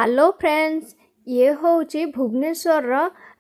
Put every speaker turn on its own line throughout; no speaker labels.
Hello friends, ये होउची भुवनेश्वर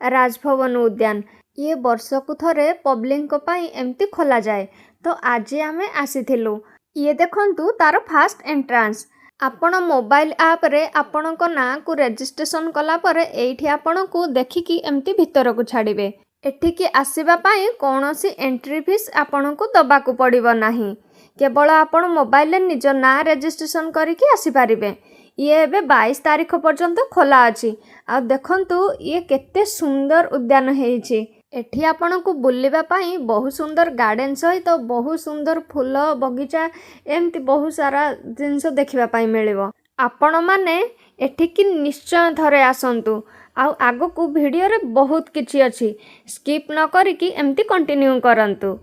राजभवन उद्यान। ये वर्षकु थरे पब्लिक पाई एमती खोला जाए। तो आज आमे आसीथिलु। ये देखंतु तार फास्ट एंट्रांस। आपण मोबाइल आप रे आपण को ना को रजिस्ट्रेशन कला परे एठी आपण को देखिकी एमती भितर को छाड़िबे। एठिकी आसीबा पाई कोनोसी एंट्री फीस आपण को दबा को पड़िबो नाही। केवल आपण मोबाइल निज ना रजिस्ट्रेशन करिकी आसी पारिबे। ये एबे 22 तारीख पर्यंत खोला अछि। आ देखंतु ये केते सुंदर उद्यान हेछि। एठी आपण को बुलिबा पाई बहुत सुंदर गार्डन सहित बहुत सुंदर फूल बगीचा एमती बहुत सारा जिनस देखिबा पाई मिलिबो। आपण माने एठिकी निश्चय थरे आसंतु। आ आगो को वीडियो रे बहुत किछि अछि। स्किप न करिकी एमती कंटिन्यू करंतु।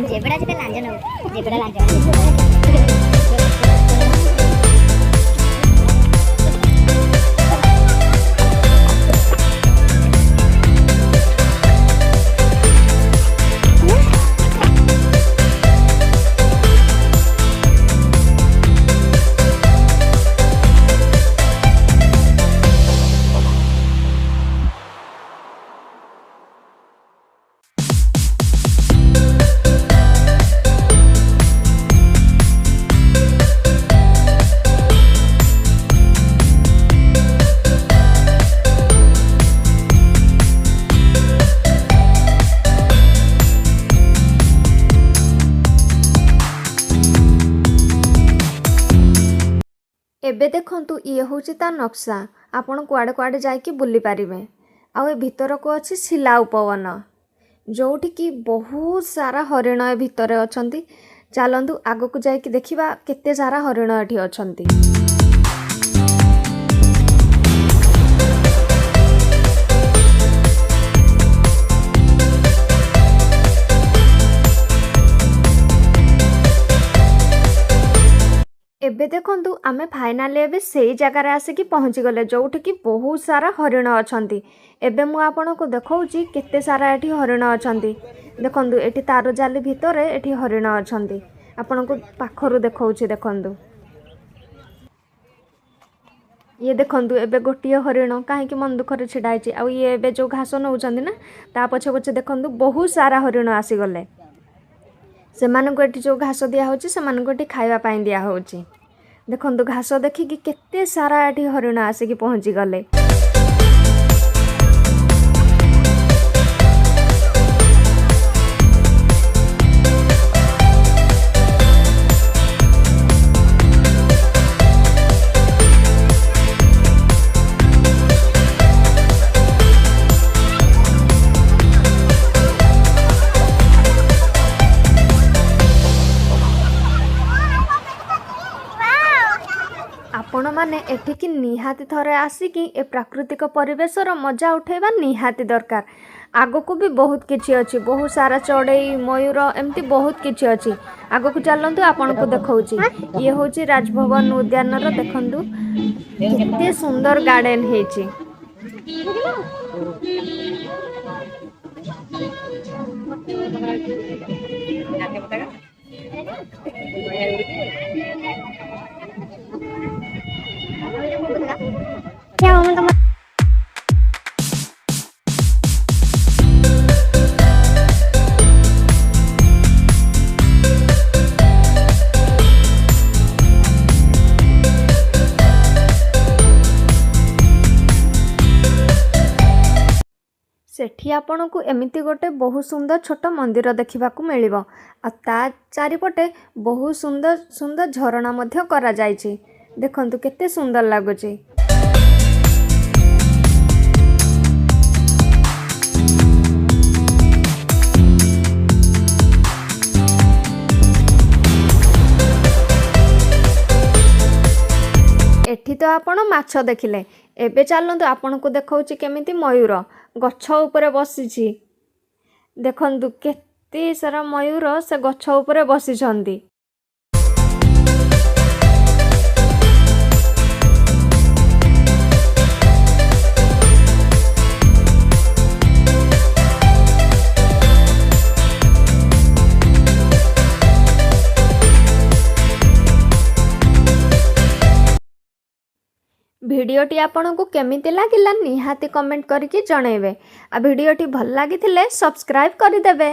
जेबड़ा जेबड़ा लांजा न जेबड़ा लांजा
एबे देखंतु ये होची ता नक्शा। आपण कुआडे कुआडे जाइकी बुली पारिबे। आ ए भितर को अछि शिला उपवन, जोठी की बहुत सारा हरिण ए भितर अछंती। चलंतु आगो को जाइकी देखिबा केते सारा हरिण एठी अछंती। एबे देखंतु आमे फाइनाली एबे सेही जगार आसिकी पहुँची गले जोठी की बहुत सारा हरिण अछंती। एबे मु आपण को देखौची केते सारा एठी हरिण अछंती। देखंतु एठी तार जाली भितर एठी हरिण अछंती। आपण को पाखरु देखौची देखंतु। ये देखंतु एबे गोटिए हरिण काहे की मन दुखरे छिडाइची। आ ये एबे जो घास नउचंदी ना ता पछे पछे देखंतु बहुत सारा हरिण आसी गले। सेमाननको एठी जो घास दिया होची सेमाननको एठी खाइबा पाई दिया होची। देखंतु घास देखिकी केते सारा एठी हरिण आसिकी पहुँची गले। आपण माने एठिकी निहाती थरे आसिकी ए प्राकृतिक परिवेशर मजा उठेबा निहाती दरकार। आगो को भी बहुत किछि अछि। बहुत सारा चढ़ई मयूर एमती बहुत किछि अछि। आगो को चलंतु आपण को देखौची। ये होची राजभवन उद्यान रो देखंतु केते सुंदर गार्डन हेछि।
क्या हो तुम
सेठी आपण को एमिति गोटे बहुत सुंदर छोट मंदिर देखा मिलिबो। आ ता चारिपटे बहुत सुंदर सुंदर झरणा मध्य करा जायछि। देखंतु केते सुंदर लागुछि। ତ ଆପଣ ମାଛ ଦେଖିଲେ। ଏବେ ଚାଲନ୍ତୁ ଆପଣଙ୍କୁ ଦେଖାଉଛି କେମିତି ମୟୂର ଗଛ ଉପରେ ବସିଛି। ଦେଖନ୍ତୁ କେତେ ସାରା ମୟୂର ସେ ଗଛ ଉପରେ ବସିଛନ୍ତି। ଭିଡ଼ିଓଟି ଆପଣଙ୍କୁ କେମିତି ଲାଗିଲା ନିହାତି କମେଣ୍ଟ କରିକି ଜଣାଇବେ। ଆଉ ଭିଡ଼ିଓଟି ଭଲ ଲାଗିଥିଲେ ସବସ୍କ୍ରାଇବ୍ କରିଦେବେ।